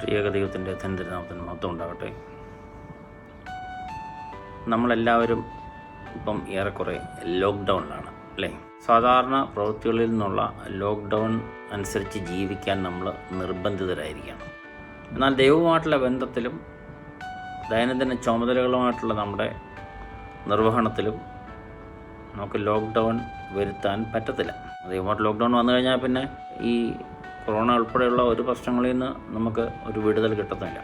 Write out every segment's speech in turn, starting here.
ത്രിയേക ദൈവത്തിൻ്റെ ധന്യനാമത്തിന് മഹത്വം ഉണ്ടാകട്ടെ. നമ്മളെല്ലാവരും ഇപ്പം ഏറെക്കുറെ ലോക്ക്ഡൗണിലാണ് അല്ലേ? സാധാരണ പ്രവൃത്തികളിൽ നിന്നുള്ള ലോക്ക്ഡൗൺ അനുസരിച്ച് ജീവിക്കാൻ നമ്മൾ നിർബന്ധിതരായിരിക്കുകയാണ്. എന്നാൽ ദൈവവുമായിട്ടുള്ള ബന്ധത്തിലും ദൈനംദിന ചുമതലകളുമായിട്ടുള്ള നമ്മുടെ നിർവഹണത്തിലും നമുക്ക് ലോക്ക്ഡൗൺ വരുത്താൻ പറ്റത്തില്ല. ദൈവമായിട്ട് ലോക്ക്ഡൗൺ വന്നു കഴിഞ്ഞാൽ പിന്നെ ഈ കൊറോണ ഉൾപ്പെടെയുള്ള ഒരു പ്രശ്നങ്ങളിൽ നിന്ന് നമുക്ക് ഒരു വിടുതൽ കിട്ടുന്നില്ല.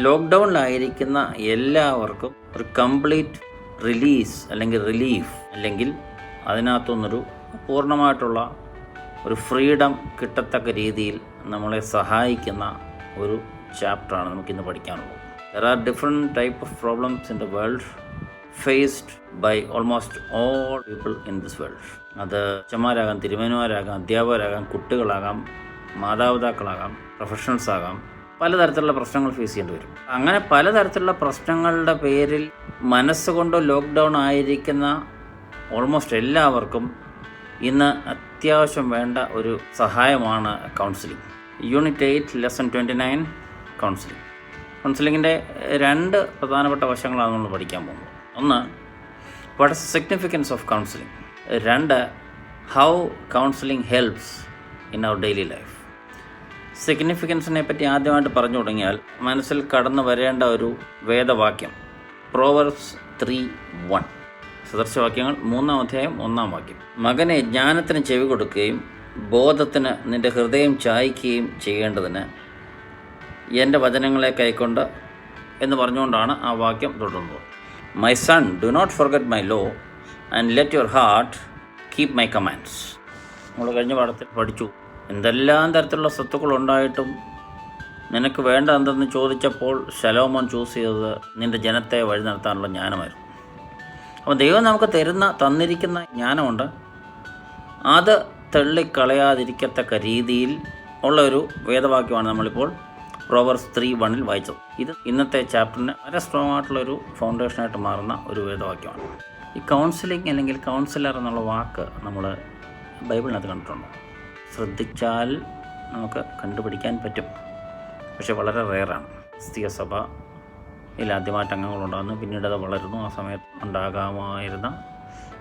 ലോക്ക്ഡൗണിലായിരിക്കുന്ന എല്ലാവർക്കും ഒരു കംപ്ലീറ്റ് റിലീസ് അല്ലെങ്കിൽ റിലീഫ് അല്ലെങ്കിൽ അതിനകത്തുനിന്നൊരു പൂർണ്ണമായിട്ടുള്ള ഒരു ഫ്രീഡം കിട്ടത്തക്ക രീതിയിൽ നമ്മളെ സഹായിക്കുന്ന ഒരു ചാപ്റ്ററാണ് നമുക്കിന്ന് പഠിക്കാനുള്ളത്. There are different type of problems in the world faced by almost all people in this world. അത് അച്ഛന്മാരാകാം, തിരുമേനിമാരാകാം, അധ്യാപകരാകാം, കുട്ടികളാകാം, മാതാപിതാക്കളാകാം, പ്രൊഫഷണൽസ് ആകാം. പലതരത്തിലുള്ള പ്രശ്നങ്ങൾ ഫേസ് ചെയ്യേണ്ടി വരും. അങ്ങനെ പലതരത്തിലുള്ള പ്രശ്നങ്ങളുടെ പേരിൽ മനസ്സുകൊണ്ട് ലോക്ക്ഡൗൺ ആയിരിക്കുന്ന ഓൾമോസ്റ്റ് എല്ലാവർക്കും ഇന്ന് അത്യാവശ്യം വേണ്ട ഒരു സഹായമാണ് കൗൺസിലിംഗ്. Unit 8 lesson 29 counselling. കൗൺസിലിങ്ങിൻ്റെ 2 പ്രധാനപ്പെട്ട വശങ്ങളാണ് നമ്മൾ പഠിക്കാൻ പോകുന്നത്. ഒന്ന്, what is the significance of counselling. 2, how counselling helps in our daily life. സിഗ്നിഫിക്കൻസിനെ പറ്റി ആദ്യമായിട്ട് പറഞ്ഞു തുടങ്ങിയാൽ മനസ്സിൽ കടന്നു വരേണ്ട ഒരു വേദവാക്യം പ്രോവർബ്സ് 3:1. സദൃശവാക്യങ്ങൾ 3-ാം അധ്യായം 1-ാം വാക്യം. മകനെ, ജ്ഞാനത്തിന് ചെവി കൊടുക്കുകയും ബോധത്തിന് നിന്റെ ഹൃദയം ചായ്ക്കുകയും ചെയ്യേണ്ടതിന് എൻ്റെ വചനങ്ങളെ കൈക്കൊണ്ട് എന്ന് പറഞ്ഞുകൊണ്ടാണ് ആ വാക്യം തുടരുന്നത്. My son, do not forget my law and let your heart keep my commands. നമ്മൾ കഴിഞ്ഞ പാഠത്തിൽ പഠിച്ചു, എന്തെല്ലാം തരത്തിലുള്ള സ്വത്തുക്കളുണ്ടായിട്ടും നിനക്ക് വേണ്ട എന്തെന്ന് ചോദിച്ചപ്പോൾ ശലോമോൻ ചൂസ് ചെയ്തത് നിൻ്റെ ജനത്തെ വഴി നടത്താനുള്ള ജ്ഞാനമായിരുന്നു. അപ്പോൾ ദൈവം നമുക്ക് തന്നിരിക്കുന്ന ജ്ഞാനമുണ്ട്, അത് തള്ളിക്കളയാതിരിക്കത്തക്ക രീതിയിൽ ഉള്ള ഒരു വേദവാക്യമാണ് നമ്മളിപ്പോൾ പ്രോവർബ്സ് 3:1 വായിച്ചത്. ഇത് ഇന്നത്തെ ചാപ്റ്ററിന് വളരെ സ്ട്രോങ് ആയിട്ടുള്ളൊരു ഫൗണ്ടേഷനായിട്ട് മാറുന്ന ഒരു വേദവാക്യമാണ്. ഈ കൗൺസിലിംഗ് അല്ലെങ്കിൽ കൗൺസിലർ എന്നുള്ള വാക്ക് നമ്മൾ ബൈബിളിനകത്ത് കണ്ടിട്ടുണ്ടോ? ശ്രദ്ധിച്ചാൽ നമുക്ക് കണ്ടുപിടിക്കാൻ പറ്റും. പക്ഷെ വളരെ റെയറാണ്. ക്രിസ്തീയ സഭയിൽ ആദ്യമായിട്ട് അംഗങ്ങളുണ്ടാകുന്നു, പിന്നീട് അത് വളരുന്നു. ആ സമയത്ത് ഉണ്ടാകാമായിരുന്ന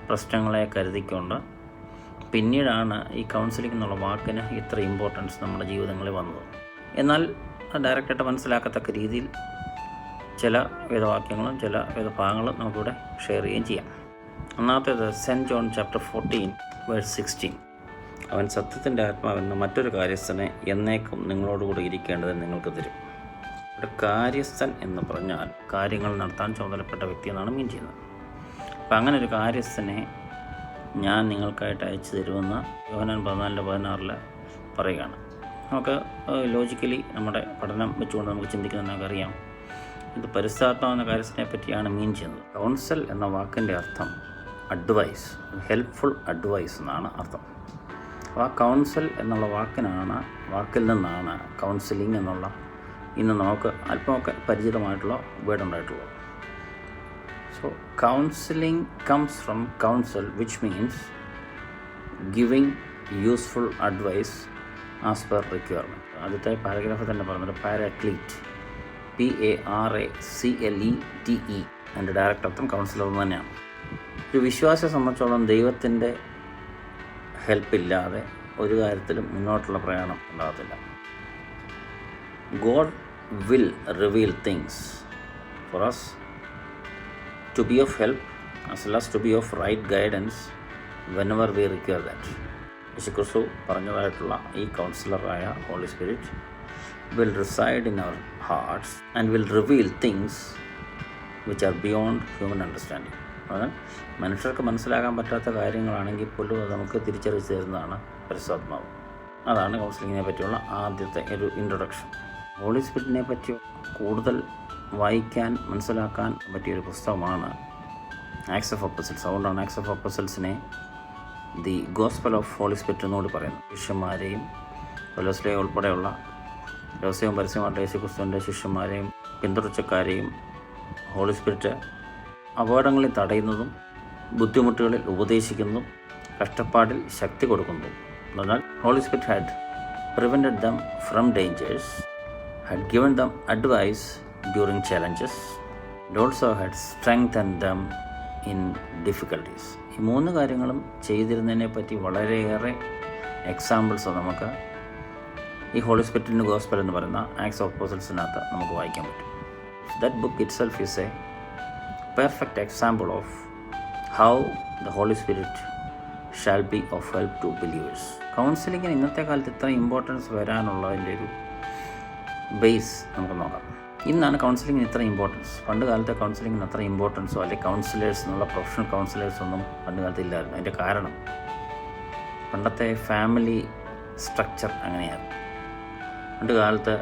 പ്രശ്നങ്ങളെ കരുതിക്കൊണ്ട് പിന്നീടാണ് ഈ കൗൺസിലിംഗ് എന്നുള്ള വാക്കിന് ഇത്ര ഇമ്പോർട്ടൻസ് നമ്മുടെ ജീവിതങ്ങളിൽ വന്നത്. എന്നാൽ ഡയറക്റ്റായിട്ട് മനസ്സിലാക്കത്തക്ക രീതിയിൽ ചില വേദവാക്യങ്ങളും ചില വേദഭാഗങ്ങളും നമുക്കിവിടെ ഷെയർ ചെയ്യുകയും ചെയ്യാം. ഒന്നാമത്തേത് സെൻറ്റ് ജോൺ ചാപ്റ്റർ 14:16. അവൻ സത്യത്തിൻ്റെ ആത്മാവെന്ന മറ്റൊരു കാര്യസ്ഥനെ എന്നേക്കും നിങ്ങളോടുകൂടി ഇരിക്കേണ്ടത് നിങ്ങൾക്ക് തരും. ഒരു കാര്യസ്ഥൻ എന്ന് പറഞ്ഞാൽ കാര്യങ്ങൾ നടത്താൻ ചുമതലപ്പെട്ട വ്യക്തി എന്നാണ് മീൻ ചെയ്യുന്നത്. അപ്പം അങ്ങനെ ഒരു കാര്യസ്ഥനെ ഞാൻ നിങ്ങൾക്കായിട്ട് അയച്ചു തരുമെന്ന് യോഹന്നാൻ 14:16 പറയുകയാണ്. നമുക്ക് ലോജിക്കലി നമ്മുടെ പഠനം വെച്ചുകൊണ്ട് നമുക്ക് ചിന്തിക്കുന്ന നമുക്കറിയാം, ഇത് പരിശുദ്ധാത്മാവെന്ന കാര്യസ്ഥനെ പറ്റിയാണ് മീൻ ചെയ്യുന്നത്. കൗൺസിൽ എന്ന വാക്കിൻ്റെ അർത്ഥം അഡ്വൈസ്, ഹെൽപ്ഫുൾ അഡ്വൈസ് എന്നാണ് അർത്ഥം. അപ്പോൾ ആ കൗൺസിൽ എന്നുള്ള വാക്കിൽ നിന്നാണ് കൗൺസിലിംഗ് എന്നുള്ള ഇന്ന് നമുക്ക് അല്പമൊക്കെ പരിചിതമായിട്ടുള്ള വേർഡ് ഉണ്ടായിട്ടുള്ളത്. So counselling comes from counsel, which means giving useful advice as per requirement. ആദ്യത്തെ പാരഗ്രാഫ് തന്നെ പറഞ്ഞത് പാരാക്ലീറ്റ്, PARACLETE. അതിൻ്റെ ഡയറക്റ്റ് അർത്ഥം കൗൺസിലർ എന്ന് തന്നെയാണ്. ഒരു വിശ്വാസിയെ സംബന്ധിച്ചോളം ദൈവത്തിൻ്റെ ഹെൽപ്പില്ലാതെ ഒരു കാര്യത്തിലും മുന്നോട്ടുള്ള പ്രയാണം ഉണ്ടാകത്തില്ല. God will reveal things for us to be of help as well as to be of right guidance whenever we require that. യേശുക്രിസ്തു പറഞ്ഞതായിട്ടുള്ള ഈ കൗൺസിലറായ Holy Spirit will reside in our hearts and will reveal things which are beyond human understanding. അത് മനുഷ്യർക്ക് മനസ്സിലാക്കാൻ പറ്റാത്ത കാര്യങ്ങളാണെങ്കിൽ പോലും അത് നമുക്ക് തിരിച്ചറിച്ച് തരുന്നതാണ് പരിശുദ്ധാത്മാവ്. അതാണ് കൗൺസിലിങ്ങിനെ പറ്റിയുള്ള ആദ്യത്തെ ഒരു ഇൻട്രൊഡക്ഷൻ. ഹോളി സ്പിരിറ്റിനെ പറ്റി കൂടുതൽ വായിക്കാൻ മനസ്സിലാക്കാൻ പറ്റിയൊരു പുസ്തകമാണ് ആക്ട്സ് ഓഫ് അപ്പോസിൽസ്. അതുകൊണ്ടാണ് ആക്ട്സ് ഓഫ് അപ്പോസിൽസിനെ the Gospel of Holy Spirit എന്നുകൂടി പറയുന്നത്. ശിഷ്യന്മാരെയും പൗലോസ്ലീഹ ഉൾപ്പെടെയുള്ള രഹസ്യവും പരസ്യമായിട്ട് യേശുക്രിസ്തുവിൻ്റെ ശിഷ്യന്മാരെയും പിന്തുടർച്ചക്കാരെയും ഹോളി സ്പിരിറ്റ് അപകടങ്ങളിൽ തടയുന്നതും ബുദ്ധിമുട്ടുകളിൽ ഉപദേശിക്കുന്നതും കഷ്ടപ്പാടിൽ ശക്തി കൊടുക്കുന്നതും. എന്നാൽ Holy Spirit had prevented them from dangers, had given them advice during challenges. It also had strengthened them in difficulties. ഈ 3 കാര്യങ്ങളും ചെയ്തിരുന്നതിനെ പറ്റി വളരെയേറെ എക്സാമ്പിൾസ് നമുക്ക് ഈ ഹോളി സ്പിരിറ്റിൻ്റെ ഗോസ്പൽ എന്ന് പറയുന്ന ആക്ട്സ് ഓഫ് അപ്പോസ്റ്റൽസിനകത്ത് നമുക്ക് വായിക്കാൻ പറ്റും. That book itself is a perfect example of how the Holy Spirit shall be of help to believers. കൗൺസിലിങ്ങിന് ഇന്നത്തെ കാലത്ത് ഇത്ര ഇമ്പോർട്ടൻസ് വരാനുള്ളതിൻ്റെ ഒരു ബേസ് നമുക്ക് നോക്കാം. ഇന്നാണ് കൗൺസിലിങ്ങിന് ഇത്ര ഇമ്പോർട്ടൻസ്. പണ്ട് കാലത്തെ കൗൺസിലിങ്ങിന് അത്ര ഇമ്പോർട്ടൻസോ അല്ലെങ്കിൽ കൗൺസിലേഴ്സ് എന്നുള്ള പ്രൊഫഷണൽ കൗൺസിലേഴ്സൊന്നും പണ്ട് കാലത്ത് ഇല്ലായിരുന്നു. അതിൻ്റെ കാരണം പണ്ടത്തെ ഫാമിലി സ്ട്രക്ചർ അങ്ങനെയായിരുന്നു. പണ്ട് കാലത്ത്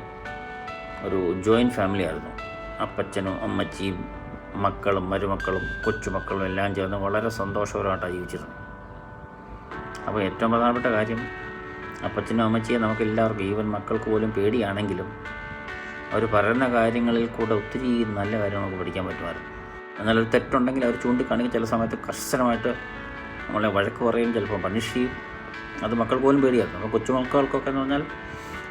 ഒരു ജോയിൻറ്റ് ഫാമിലി ആയിരുന്നു. അപ്പച്ചനും അമ്മച്ചിയും മക്കളും മരുമക്കളും കൊച്ചുമക്കളും എല്ലാം ചേർന്ന് വളരെ സന്തോഷകരമായിട്ടാണ് ജീവിച്ചിരുന്നത്. അപ്പോൾ ഏറ്റവും പ്രധാനപ്പെട്ട കാര്യം അപ്പച്ചനും അമ്മച്ചിയെ നമുക്ക് എല്ലാവർക്കും ഈവൻ മക്കൾക്ക് പോലും പേടിയാണെങ്കിലും അവർ പറയുന്ന കാര്യങ്ങളിൽ കൂടെ ഒത്തിരി നല്ല കാര്യങ്ങൾ നമുക്ക് പഠിക്കാൻ പറ്റുമായിരുന്നു. എന്നാൽ ഒരു തെറ്റുണ്ടെങ്കിൽ അവർ ചൂണ്ടിക്കാണിക്കും. ചില സമയത്ത് കർശനമായിട്ട് നമ്മളെ വഴക്ക് പറയും, ചിലപ്പോൾ പണിഷ് ചെയ്യും. അത് മക്കൾക്ക് പോലും പേടിയായിരുന്നു. അപ്പോൾ കൊച്ചുമക്കൾക്കൊക്കെ എന്ന് പറഞ്ഞാൽ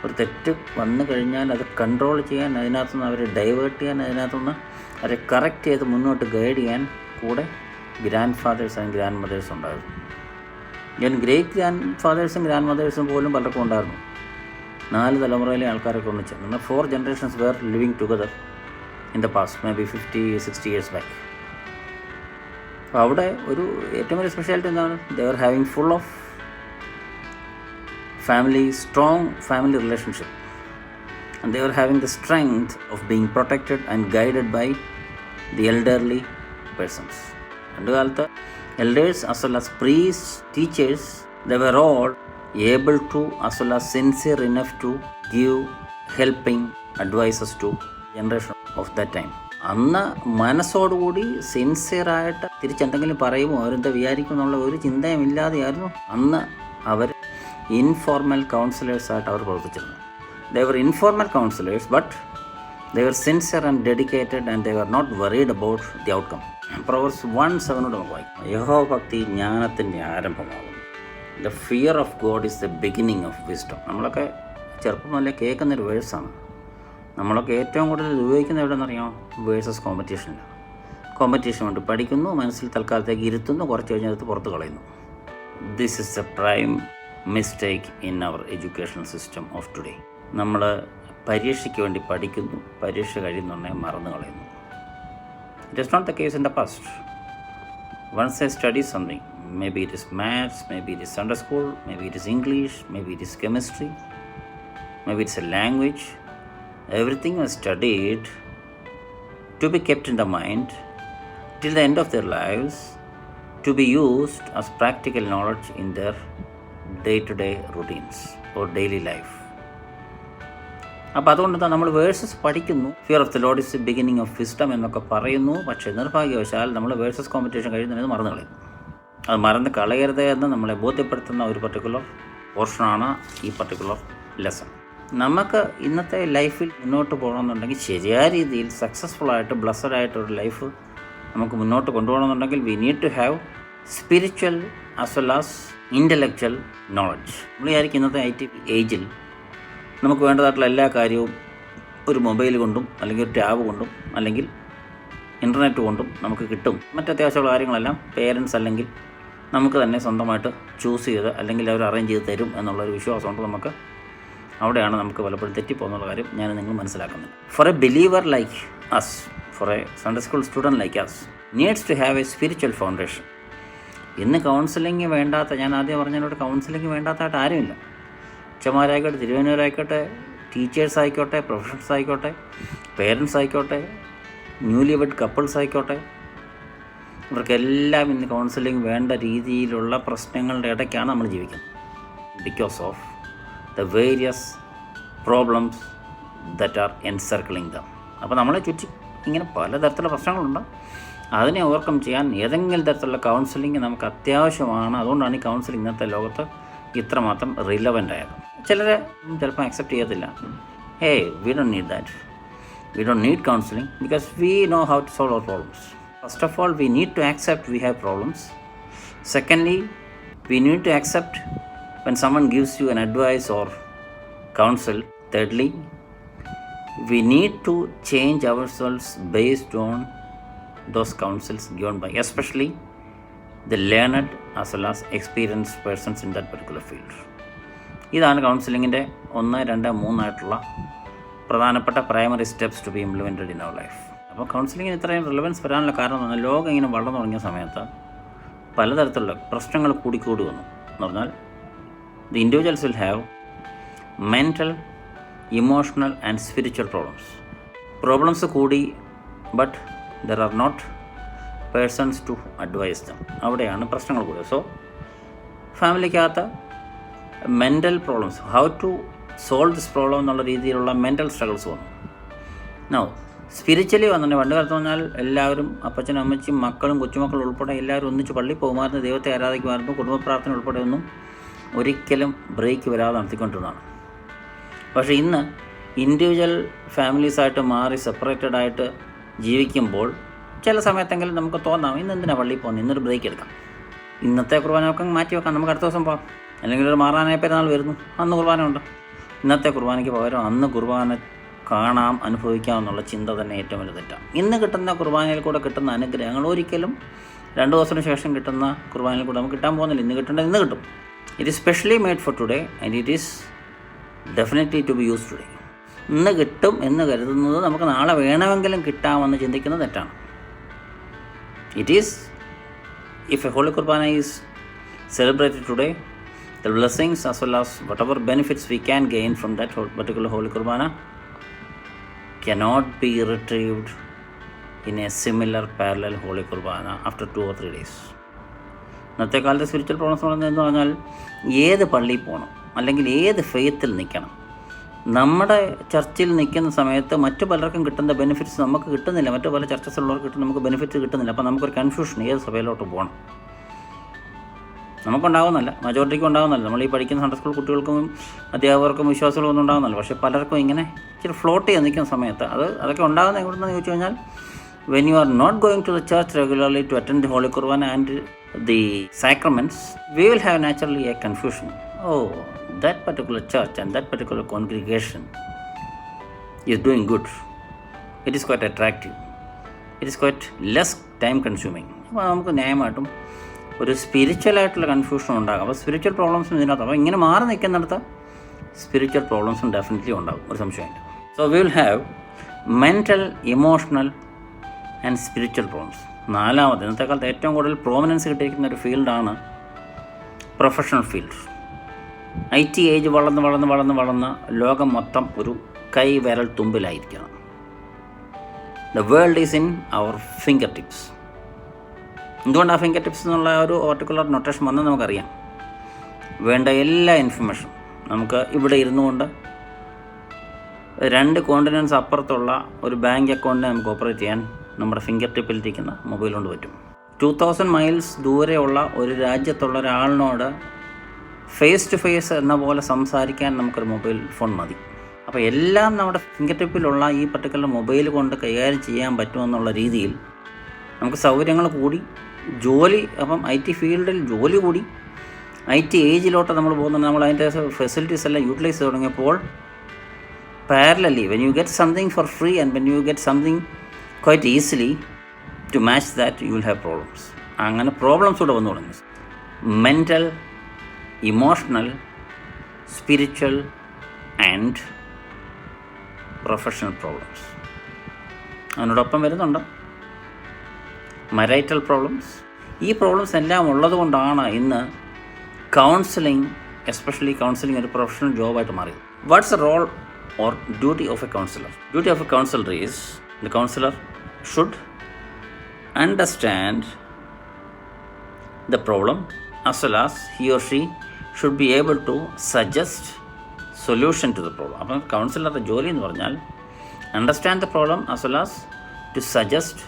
ഒരു തെറ്റ് വന്നു കഴിഞ്ഞാൽ അത് കൺട്രോൾ ചെയ്യാൻ, അതിനകത്തുനിന്ന് അവരെ ഡൈവേർട്ട് ചെയ്യാൻ, അതിനകത്തുനിന്ന് അവരെ കറക്റ്റ് ചെയ്ത് മുന്നോട്ട് ഗൈഡ് ചെയ്യാൻ കൂടെ grandfathers and grandmothers ഉണ്ടായിരുന്നു. ഞാൻ ഗ്രേറ്റ് ഗ്രാൻഡ് ഫാദേഴ്സും ഗ്രാൻഡ് മദേഴ്സും പോലും പലർക്കും ഉണ്ടായിരുന്നു. 4 തലമുറയിലെ ആൾക്കാരൊക്കെ ഒന്നിച്ച്. എന്നാൽ 4 generations were living together in the past, maybe 50-60 years back. അപ്പോൾ അവിടെ ഒരു ഏറ്റവും വലിയ സ്പെഷ്യാലിറ്റി എന്താണ്? they were having full of strong family relationship, and they were having the strength of being protected and guided by the elderly persons. പണ്ട് കാലത്ത് elders as well as priests, teachers, they were all able to as well as sincere enough to give helping advices to generation of that time. അന്ന് മനസ്സോടുകൂടി സിൻസിയറായിട്ട് തിരിച്ചെന്തെങ്കിലും പറയുമോ അവരെന്താ വിചാരിക്കും എന്നുള്ള ഒരു ചിന്തയും ഇല്ലാതെയായിരുന്നു അന്ന് അവർ ഇൻഫോർമൽ കൗൺസിലേഴ്സായിട്ട് അവർ പ്രവർത്തിച്ചിരുന്നു. They were informal counselors, but they were sincere and dedicated, and they were not worried about the outcome. Proverbs 1:7 നമുക്ക് വായിക്കാം. യഹോഭക്തി ജ്ഞാനത്തിൻ്റെ ആരംഭമാകുന്നു. The fear of God is the beginning of wisdom. നമ്മളൊക്കെ ചെറുപ്പം നല്ല കേൾക്കുന്നൊരു വേഴ്സാണ്. നമ്മളൊക്കെ ഏറ്റവും കൂടുതൽ ഉപയോഗിക്കുന്ന എവിടെയെന്നറിയാമോ? വേഴ്സസ് കോമ്പറ്റീഷനില്ല. കോമ്പറ്റീഷൻ കൊണ്ട് പഠിക്കുന്നു, മനസ്സിൽ തൽക്കാലത്തേക്ക് ഇരുത്തുന്നു, കുറച്ച് കഴിഞ്ഞെടുത്ത് പുറത്ത് കളയുന്നു. This is a prime mistake in our educational system of today. നമ്മൾ പരീക്ഷയ്ക്ക് വേണ്ടി പഠിക്കുന്നു, പരീക്ഷ കഴിയുന്നുണ്ടെങ്കിൽ മറന്നു കളയുന്നു. It is not the case in the past. Once I study something, maybe it is maths, maybe it is Sunday school, maybe it is English, maybe it is chemistry, maybe it's a language. Everything was studied to be kept in the mind till the end of their lives, to be used as practical knowledge in their day-to-day routines or daily life. അപ്പോൾ അതുകൊണ്ട് നമ്മൾ versus പഠിക്കുന്നു. Fear of the Lord is the beginning of wisdom എന്നൊക്കെ പറയുന്നു. പക്ഷേ നിർഭാഗ്യവശാൽ നമ്മൾ versus competition കഴിയുന്നത് മറന്നു കളയുന്നു. അത് മറന്ന് കളയരുത് എന്ന് നമ്മളെ ബോധ്യപ്പെടുത്തുന്ന ഒരു പർട്ടിക്കുലർ പോർഷനാണ് ഈ പർട്ടിക്കുലർ ലെസൺ. നമുക്ക് ഇന്നത്തെ ലൈഫിൽ മുന്നോട്ട് പോകണമെന്നുണ്ടെങ്കിൽ, ശരിയായ രീതിയിൽ സക്സസ്ഫുള്ളായിട്ട് ബ്ലസ്സഡ് ആയിട്ടൊരു ലൈഫ് നമുക്ക് മുന്നോട്ട് കൊണ്ടുപോകണമെന്നുണ്ടെങ്കിൽ we need to have spiritual as well as intellectual knowledge. നമ്മൾ വിചാരിക്കും ഇന്നത്തെ IT ഏജിൽ നമുക്ക് വേണ്ടതായിട്ടുള്ള എല്ലാ കാര്യവും ഒരു മൊബൈൽ കൊണ്ടും അല്ലെങ്കിൽ ഒരു ടാബ് കൊണ്ടും അല്ലെങ്കിൽ ഇൻ്റർനെറ്റ് കൊണ്ടും നമുക്ക് കിട്ടും. മറ്റത്യാവശ്യമുള്ള കാര്യങ്ങളെല്ലാം പേരൻസ് അല്ലെങ്കിൽ നമുക്ക് തന്നെ സ്വന്തമായിട്ട് ചൂസ് ചെയ്ത് അല്ലെങ്കിൽ അവർ അറേഞ്ച് ചെയ്ത് തരും എന്നുള്ളൊരു വിശ്വാസമുണ്ട് നമുക്ക്. അവിടെയാണ് നമുക്ക് പലപ്പോഴും തെറ്റിപ്പോകുന്നുള്ള കാര്യം ഞാൻ നിങ്ങൾ മനസ്സിലാക്കുന്നത്. For a believer like us, for a Sunday school student like us, needs to have a spiritual foundation. ഇന്ന് കൗൺസിലിംഗ് വേണ്ടാത്ത, ഞാൻ ആദ്യം പറഞ്ഞതിനോട് കൗൺസിലിംഗ് വേണ്ടാത്തതായിട്ട് ആരുമില്ല. അച്ഛന്മാരായിക്കോട്ടെ, തിരുവനന്തപുരമായിക്കോട്ടെ, ടീച്ചേഴ്സ് ആയിക്കോട്ടെ, പ്രൊഫഷണൽസ് ആയിക്കോട്ടെ, പേരൻസ് ആയിക്കോട്ടെ, ന്യൂലി വെഡ് കപ്പിൾസ് ആയിക്കോട്ടെ, ഇവർക്കെല്ലാം ഇന്ന് കൗൺസിലിംഗ് വേണ്ട രീതിയിലുള്ള പ്രശ്നങ്ങളുടെ ഇടയ്ക്കാണ് നമ്മൾ ജീവിക്കുന്നത്. Because of the various problems that are encircling them. അപ്പോൾ നമ്മളെ ചുറ്റി ഇങ്ങനെ പലതരത്തിലുള്ള പ്രശ്നങ്ങളുണ്ട്. അതിനെ ഓവർകം ചെയ്യാൻ ഏതെങ്കിലും തരത്തിലുള്ള കൗൺസിലിംഗ് നമുക്ക് അത്യാവശ്യമാണ്. അതുകൊണ്ടാണ് ഈ കൗൺസിലിംഗ് ഇന്നത്തെ ലോകത്ത് ഇത്രമാത്രം റിലവൻ്റ് ആയത്. ചിലരെ ചിലപ്പോൾ അക്സെപ്റ്റ് ചെയ്യത്തില്ല. We don't need that. We don't need counseling because we know how to solve our problems. First of all, we need to accept we have problems. Secondly, we need to accept when someone gives you an advice or counsel. Thirdly, We need to change ourselves based on those counsels given by especially the learned as well as experienced persons in that particular field. ഇതാണ് കൗൺസിലിങ്ങിൻ്റെ 1, 2, 3 ആയിട്ടുള്ള പ്രധാനപ്പെട്ട primary steps to be implemented in our life. അപ്പോൾ കൗൺസിലിങ്ങിന് ഇത്രയും relevance വരാനുള്ള കാരണം എന്ന് പറഞ്ഞാൽ ലോകം ഇങ്ങനെ വളർന്നു തുടങ്ങിയ സമയത്ത് പലതരത്തിലുള്ള പ്രശ്നങ്ങൾ കൂടിക്കൂടി വന്നു എന്ന് പറഞ്ഞാൽ the individuals will have mental, emotional and spiritual problems കൂടി, but there are not persons to advise them. അവിടെയാണ് പ്രശ്നങ്ങൾ കൂടിയത്. സോ ഫാമിലിക്കകത്ത് mental problems, how to solve this problem എന്നുള്ള രീതിയിലുള്ള മെൻ്റൽ സ്ട്രഗിൾസ് വന്നു. നോ സ്പിരിച്വലി വന്നിട്ട് പണ്ട് കാലത്ത് പറഞ്ഞാൽ എല്ലാവരും അപ്പച്ചനും അമ്മച്ചും മക്കളും കൊച്ചുമക്കളും ഉൾപ്പെടെ എല്ലാവരും ഒന്നിച്ച് പള്ളിയിൽ പോകുമായിരുന്നു, ദൈവത്തെ ആരാധിക്കുമായിരുന്നു, കുടുംബ പ്രാർത്ഥന ഉൾപ്പെടെ ഒന്നും ഒരിക്കലും ബ്രേക്ക് വരാതെ നടത്തിക്കൊണ്ടിരുന്നതാണ്. പക്ഷേ ഇന്ന് ഇൻഡിവിജ്വൽ ഫാമിലീസായിട്ട് മാറി സെപ്പറേറ്റഡ് ആയിട്ട് ജീവിക്കുമ്പോൾ ചില സമയത്തെങ്കിലും നമുക്ക് തോന്നാം ഇന്ന് എന്തിനാണ് പള്ളിയിൽ പോകുന്നത്, ഇന്നൊരു ബ്രേക്ക് എടുക്കാം, ഇന്നത്തെ കുർബാനയൊക്കെ മാറ്റി വെക്കാം, നമുക്ക് അടുത്ത ദിവസം പോകാം, അല്ലെങ്കിൽ ഒരു മാറാനായ പെരുന്നാൾ വരുന്നു, അന്ന് കുർബാന ഉണ്ട്, ഇന്നത്തെ കുർബാനയ്ക്ക് പകരം അന്ന് കുർബാന കാണാം, അനുഭവിക്കാം എന്നുള്ള ചിന്ത തന്നെ ഏറ്റവും വലിയ തെറ്റാണ്. ഇന്ന് കിട്ടുന്ന കുർബാനയിൽ കൂടെ കിട്ടുന്ന അനുഗ്രഹങ്ങൾ ഒരിക്കലും 2 ദിവസത്തിന് ശേഷം കിട്ടുന്ന കുർബാനയിൽ കൂടെ നമുക്ക് കിട്ടാൻ പോകുന്നില്ല. ഇന്ന് കിട്ടേണ്ടത് ഇന്ന് കിട്ടും. It is specially made for today and it is definitely to be use today. ഇന്ന് കിട്ടും എന്ന് കരുതുന്നത് നമുക്ക് നാളെ വേണമെങ്കിലും കിട്ടാമെന്ന് ചിന്തിക്കുന്നത് തെറ്റാണ്. It is if a Holy Qurbana is celebrated today, the blessings as well as whatever benefits we can gain from that particular holy kurbana cannot be retrieved in a similar parallel holy kurbana after 2 or 3 days. ഇന്നത്തെ കാലത്തെ spiritual problems എന്ന് പറഞ്ഞാൽ ഏത് പള്ളിയിൽ പോകണം, അല്ലെങ്കിൽ ഏത് ഫെയ്ത്തിൽ നിൽക്കണം. നമ്മുടെ ചർച്ചിൽ നിൽക്കുന്ന സമയത്ത് മറ്റു പലർക്കും കിട്ടുന്ന ബെനിഫിറ്റ്സ് നമുക്ക് കിട്ടുന്നില്ല, മറ്റു പല ചർച്ചസിലുള്ളവർക്ക് കിട്ടുന്ന നമുക്ക് ബെനിഫിറ്റ്സ് കിട്ടുന്നില്ല. അപ്പോൾ നമുക്കൊരു കൺഫ്യൂഷൻ, ഏത് സഭയിലോട്ട് പോകണം. നമുക്കുണ്ടാകുന്നല്ല, മജോറിറ്റിക്കും ഉണ്ടാകുന്നല്ല, നമ്മൾ ഈ പഠിക്കുന്ന സൺഡേ സ്കൂൾ കുട്ടികൾക്കും അധ്യാപകർക്കും വിശ്വാസികളൊന്നും ഉണ്ടാകുന്നില്ല. പക്ഷേ പലർക്കും ഇങ്ങനെ ഇച്ചിരി ഫ്ലോട്ട് ചെയ്ത് നിൽക്കുന്ന സമയത്ത് അതൊക്കെ ഉണ്ടാകുന്ന എവിടെയെന്ന് ചോദിച്ചു കഴിഞ്ഞാൽ, when you are not going to the church regularly to attend the Holy Qurbana and the sacraments, we will have naturally a confusion. That particular church and that particular congregation is doing good. It is quite attractive. It is quite less time consuming. അപ്പോൾ നമുക്ക് ന്യായമായിട്ടും ഒരു സ്പിരിച്വലായിട്ടുള്ള confusion ഉണ്ടാകും. അപ്പോൾ spiritual പ്രോബ്ലംസും ഇതിനകത്ത്, അപ്പോൾ ഇങ്ങനെ മാറി നിൽക്കുന്നിടത്ത് spiritual പ്രോബ്ലംസും definitely ഉണ്ടാകും, ഒരു സംശയമില്ല. So we will have mental, emotional and spiritual problems. നാലാമത്, ഇന്നത്തെ കാലത്ത് ഏറ്റവും കൂടുതൽ പ്രോമിനൻസ് കിട്ടിയിരിക്കുന്ന ഒരു ഫീൽഡാണ് പ്രൊഫഷണൽ ഫീൽഡ്. IT ഏജ് വളർന്ന് ലോകം മൊത്തം ഒരു കൈവിരൽ തുമ്പിലായിരിക്കണം. The world is in our finger tips. എന്തുകൊണ്ടാണ് ഫിംഗർ ടിപ്സ് എന്നുള്ള ഒരു പർട്ടിക്കുലർ നൊട്ടേഷൻ വന്ന് നമുക്കറിയാം. വേണ്ട എല്ലാ ഇൻഫർമേഷനും നമുക്ക് ഇവിടെ ഇരുന്നു കൊണ്ട് 2 കോണ്ടിനെൻറ്റ്സ് അപ്പുറത്തുള്ള ഒരു ബാങ്ക് അക്കൗണ്ടിനെ നമുക്ക് ഓപ്പറേറ്റ് ചെയ്യാൻ നമ്മുടെ ഫിംഗർ ടിപ്പിലിരിക്കുന്ന മൊബൈൽ കൊണ്ട് പറ്റും. 2000 മൈൽസ് ദൂരെയുള്ള ഒരു രാജ്യത്തുള്ള ഒരാളിനോട് ഫേസ് ടു ഫേസ് എന്ന പോലെ സംസാരിക്കാൻ നമുക്കൊരു മൊബൈൽ ഫോൺ മതി. അപ്പോൾ എല്ലാം നമ്മുടെ ഫിംഗർ ടിപ്പിലുള്ള ഈ പർട്ടിക്കുലർ മൊബൈൽ കൊണ്ട് കൈകാര്യം ചെയ്യാൻ പറ്റുമെന്നുള്ള രീതിയിൽ നമുക്ക് സൗകര്യങ്ങൾ കൂടി, ജോലി, അപ്പം IT ഫീൽഡിൽ ജോലി കൂടി, IT ഏജിലോട്ട് നമ്മൾ പോകുന്നുണ്ട്. നമ്മൾ അതിൻ്റെ ഫെസിലിറ്റീസ് എല്ലാം യൂട്ടിലൈസ് ചെയ്ത് തുടങ്ങിയപ്പോൾ parallelly when you get something for free and when you get something quite easily to match that you will have problems. അങ്ങനെ പ്രോബ്ലംസ് കൂടെ വന്നു തുടങ്ങി. Mental, emotional, spiritual and professional problems. അതിനോടൊപ്പം വരുന്നുണ്ട് മരൈറ്റൽ പ്രോബ്ലംസ്. ഈ problems എല്ലാം ഉള്ളത് കൊണ്ടാണ് ഇന്ന് കൗൺസിലിംഗ്, എസ്പെഷ്യലി കൗൺസിലിംഗ് ഒരു പ്രൊഫഷണൽ ജോബായിട്ട് മാറിയത്. What's a role or duty of a counsellor? Duty of a counsellor is the counsellor should understand the problem as well as he or she should be able to suggest solution to the problem. അപ്പം കൗൺസിലറുടെ ജോലി എന്ന് പറഞ്ഞാൽ understand the problem as well as to suggest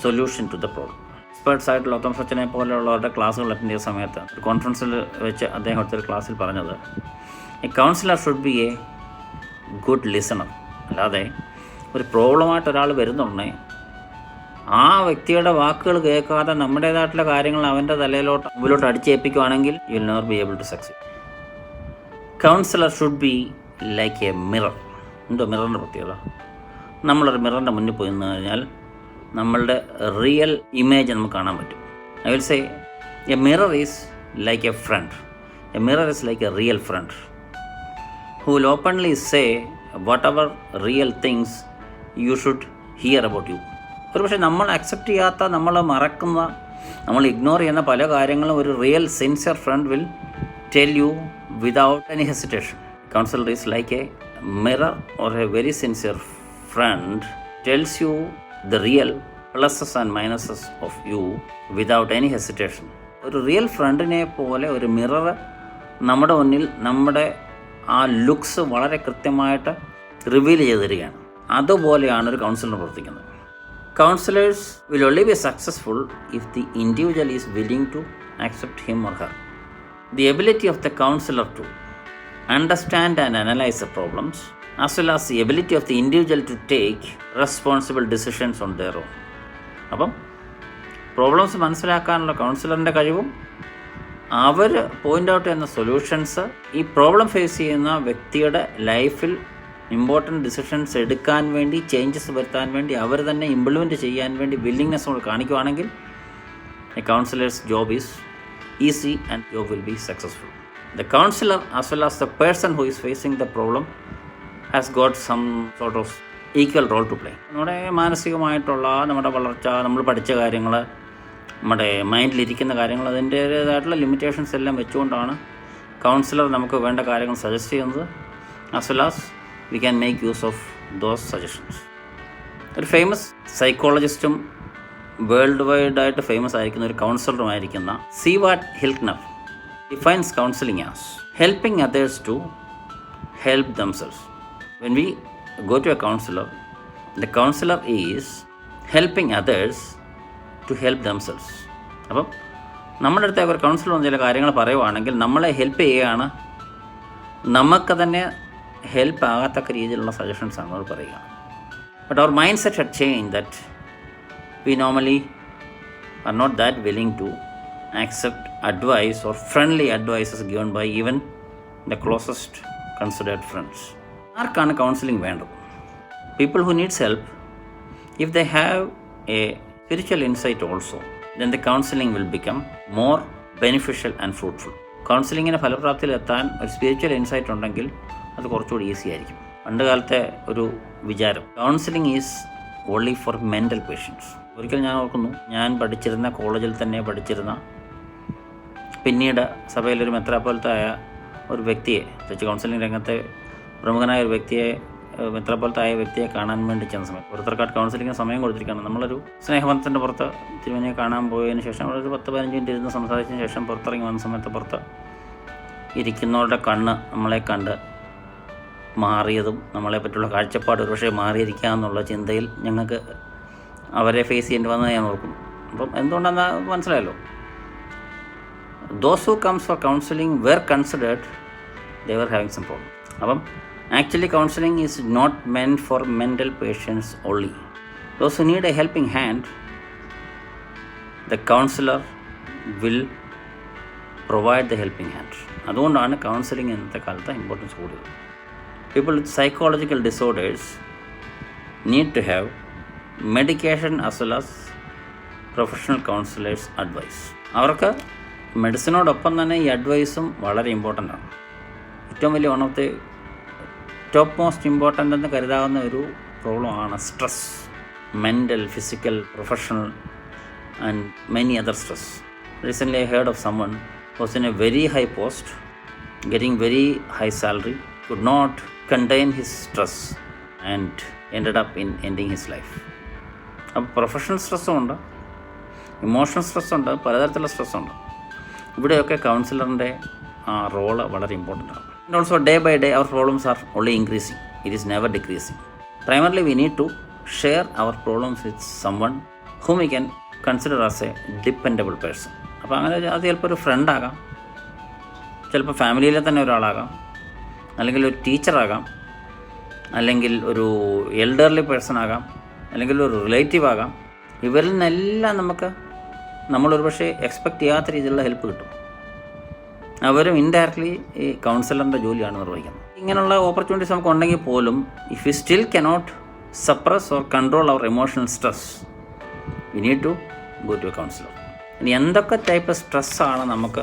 solution to the problem. Experts ആയിട്ടുള്ള Thomas അച്ഛനെ പോലെയുള്ളവരുടെ ക്ലാസ്സുകൾ attend ചെയ്ത സമയത്ത് ഒരു കോൺഫറൻസിൽ വെച്ച് അദ്ദേഹം അടുത്തൊരു ക്ലാസ്സിൽ പറഞ്ഞത്, A councillor should B A good listener. അല്ലാതെ ഒരു പ്രോബ്ലമായിട്ട് ഒരാൾ വരുന്നുണ്ടെങ്കിൽ ആ വ്യക്തിയുടെ വാക്കുകൾ കേൾക്കാതെ നമ്മുടേതായിട്ടുള്ള കാര്യങ്ങൾ അവൻ്റെ മുമ്പിലോട്ട് അടിച്ചേൽപ്പിക്കുകയാണെങ്കിൽ you will never be able to succeed. Counsellor should be like a mirror. എന്തോ മിററിൻ്റെ പ്രത്യേകത? നമ്മളൊരു മിററിൻ്റെ മുന്നിൽ പോയി നിന്ന് കഴിഞ്ഞാൽ നമ്മളുടെ റിയൽ ഇമേജ് നമുക്ക് കാണാൻ പറ്റും. I will say A mirror is like a friend. A mirror is like A real friend who will openly say whatever real things you should hear about you. ഒരു പക്ഷേ നമ്മൾ അക്സെപ്റ്റ് ചെയ്യാത്ത, നമ്മൾ മറക്കുന്ന, നമ്മൾ ഇഗ്നോർ ചെയ്യുന്ന പല കാര്യങ്ങളും ഒരു real sincere friend will tell you without any hesitation. Counsellor is like a mirror or a very sincere friend tells you the real pluses and minuses of you without any hesitation. ഒരു real ഫ്രണ്ടിനെ പോലെ ഒരു mirror നമ്മുടെ മുന്നിൽ നമ്മുടെ ആ looks വളരെ കൃത്യമായിട്ട് റിവീൽ ചെയ്ത് തരികയാണ്. അതുപോലെയാണ് ഒരു കൗൺസിലർ പ്രവർത്തിക്കുന്നത്. Counsellors will only be successful if the individual is willing to accept him or her. The ability of the counsellor to understand and analyse the problems as well as the ability of the individual to take responsible decisions on their own. അപ്പം problems മനസ്സിലാക്കാനുള്ള കൗൺസിലറിൻ്റെ കഴിവും അവർ point out ചെയ്യുന്ന solutions ഈ problem face ചെയ്യുന്ന വ്യക്തിയുടെ ലൈഫിൽ ഇമ്പോർട്ടൻറ്റ് ഡിസിഷൻസ് എടുക്കാൻ വേണ്ടി, ചേഞ്ചസ് വരുത്താൻ വേണ്ടി, അവർ തന്നെ ഇംപ്ലിമെൻറ്റ് ചെയ്യാൻ വേണ്ടി വില്ലിങ്നെസ് കൊണ്ട് കാണിക്കുവാണെങ്കിൽ a counsellor's job is easy and job will be successful. The counsellor as well as the person who is facing the problem has got some sort of equal role to play. നമ്മുടെ മാനസികമായിട്ടുള്ള നമ്മുടെ വളർച്ച, നമ്മൾ പഠിച്ച കാര്യങ്ങൾ, നമ്മുടെ മൈൻഡിലിരിക്കുന്ന കാര്യങ്ങൾ, അതിൻ്റേതായിട്ടുള്ള ലിമിറ്റേഷൻസ് എല്ലാം വെച്ചുകൊണ്ടാണ് കൗൺസിലർ നമുക്ക് വേണ്ട കാര്യങ്ങൾ സജസ്റ്റ് ചെയ്യുന്നത്. As well as we can make use of those suggestions. ഒരു ഫേമസ് സൈക്കോളജിസ്റ്റും വേൾഡ് വൈഡായിട്ട് ഫേമസ് ആയിരിക്കുന്ന ഒരു കൗൺസിലറുമായിരിക്കുന്ന Seward Hiltner defines counselling as helping others to help themselves. When we go to a counselor, the counselor is helping others to help themselves. അപ്പം നമ്മുടെ അടുത്ത് ഒരു കൗൺസിലർ വന്ന് ചില കാര്യങ്ങൾ പറയുവാണെങ്കിൽ നമ്മളെ ഹെൽപ്പ് ചെയ്യുകയാണ്, നമുക്ക് തന്നെ ഹെൽപ്പ് ആകത്തക്ക രീതിയിലുള്ള സജഷൻസാണ് അവർ പറയുക. But our mind set had change that we normally are not that willing to accept advice or friendly advices given by even the closest considered friends. ആർക്കാണ് കൗൺസിലിംഗ് വേണ്ടത്? People who needs help. If they have a spiritual insight also, then the counselling will become more beneficial and fruitful. കൗൺസിലിങ്ങിന് ഫലപ്രാപ്തിയിലെത്താൻ ഒരു spiritual insight ഉണ്ടെങ്കിൽ അത് കുറച്ചുകൂടി easy ആയിരിക്കും. പണ്ട് കാലത്തെ ഒരു വിചാരം, counselling is only for mental patients. ഒരിക്കൽ ഞാൻ ഓർക്കുന്നു, ഞാൻ പഠിച്ചിരുന്ന കോളേജിൽ തന്നെ പഠിച്ചിരുന്ന, പിന്നീട് സഭയിലൊരു മെത്രാപ്പോലത്തായ ഒരു വ്യക്തിയെ, കൗൺസിലിംഗ് രംഗത്തെ പ്രമുഖനായ ഒരു വ്യക്തിയെ, മെത്രാപ്പോലത്തായ വ്യക്തിയെ കാണാൻ വേണ്ടി ചെന്ന സമയത്ത് പുറത്തിറക്കാട്ട് കൗൺസിലിങ്ങിന് സമയം കൊടുത്തിരിക്കുകയാണ്. നമ്മളൊരു സ്നേഹബന്ധത്തിൻ്റെ പുറത്ത് തിരുമേനിയെ കാണാൻ പോയതിന് ശേഷം ഒരു 10-15 മിനിറ്റ് ഇരുന്ന് സംസാരിച്ചതിന് ശേഷം പുറത്തിറങ്ങി വന്ന സമയത്ത് പുറത്ത് ഇരിക്കുന്നവരുടെ കണ്ണ് നമ്മളെ കണ്ട് മാറിയതും നമ്മളെ പറ്റിയുള്ള കാഴ്ചപ്പാട് ഒരുപക്ഷെ മാറിയിരിക്കാമെന്നുള്ള ചിന്തയിൽ ഞങ്ങൾക്ക് അവരെ ഫേസ് ചെയ്യേണ്ടി വന്നത് ഞാൻ ഓർക്കുന്നു. അപ്പം എന്തുകൊണ്ടെന്ന് മനസ്സിലായല്ലോ. Those who comes for counselling were considered they were having some problem. അപ്പം actually counselling is not meant for mental patients only. Those who need a helping hand, the counsellor will provide the helping hand. അതുകൊണ്ടാണ് counselling ഇന്നത്തെ കാലത്ത് importance കൂടുതൽ. People with psychological disorders need to have medication as well as professional counsellors advice. അവർക്ക് മെഡിസിനോടൊപ്പം തന്നെ ഈ അഡ്വൈസും വളരെ important ആണ്. ഏറ്റവും വലിയ one of the top most important എന്ന് കരുതാവുന്ന ഒരു പ്രോബ്ലമാണ് stress. Mental, physical, professional and many other stress. Recently I heard of someone who was in a very high post, getting very high salary, could not contain his stress and ended up in ending his life. അപ്പോൾ professional സ്ട്രെസ്സും ഉണ്ട്, emotional സ്ട്രെസ്സുണ്ട്, പലതരത്തിലുള്ള സ്ട്രെസ്സുണ്ട്. ഇവിടെയൊക്കെ കൗൺസിലറിൻ്റെ ആ role വളരെ important ആണ്. And also day by day our problems are only increasing, it is never decreasing. Primarily we need to share our problems with someone whom we can consider as a dependable person. അപ്പോൾ അങ്ങനെ അത് ചിലപ്പോൾ ഒരു ഫ്രണ്ടാകാം, ചിലപ്പോൾ ഫാമിലിയിലെ തന്നെ ഒരാളാകാം, അല്ലെങ്കിൽ ഒരു ടീച്ചറാകാം, അല്ലെങ്കിൽ ഒരു എൽഡർലി പേഴ്സൺ ആകാം, അല്ലെങ്കിൽ ഒരു റിലേറ്റീവ് ആകാം. ഇവരിൽ നിന്നെല്ലാം നമുക്ക് നമ്മളൊരു പക്ഷേ എക്സ്പെക്റ്റ് ചെയ്യാത്ത രീതിയിലുള്ള ഹെൽപ്പ് കിട്ടും. അവരും ഇൻഡയറക്ട്ലി ഈ കൗൺസിലറിൻ്റെ ജോലിയാണ് നിർവഹിക്കുന്നത്. ഇങ്ങനെയുള്ള ഓപ്പർച്യൂണിറ്റീസ് നമുക്ക് ഉണ്ടെങ്കിൽ പോലും if you still cannot suppress or control our emotional stress, we need to go to a counselor. ഇനി എന്തൊക്കെ ടൈപ്പ് സ്ട്രെസ്സാണ് നമുക്ക്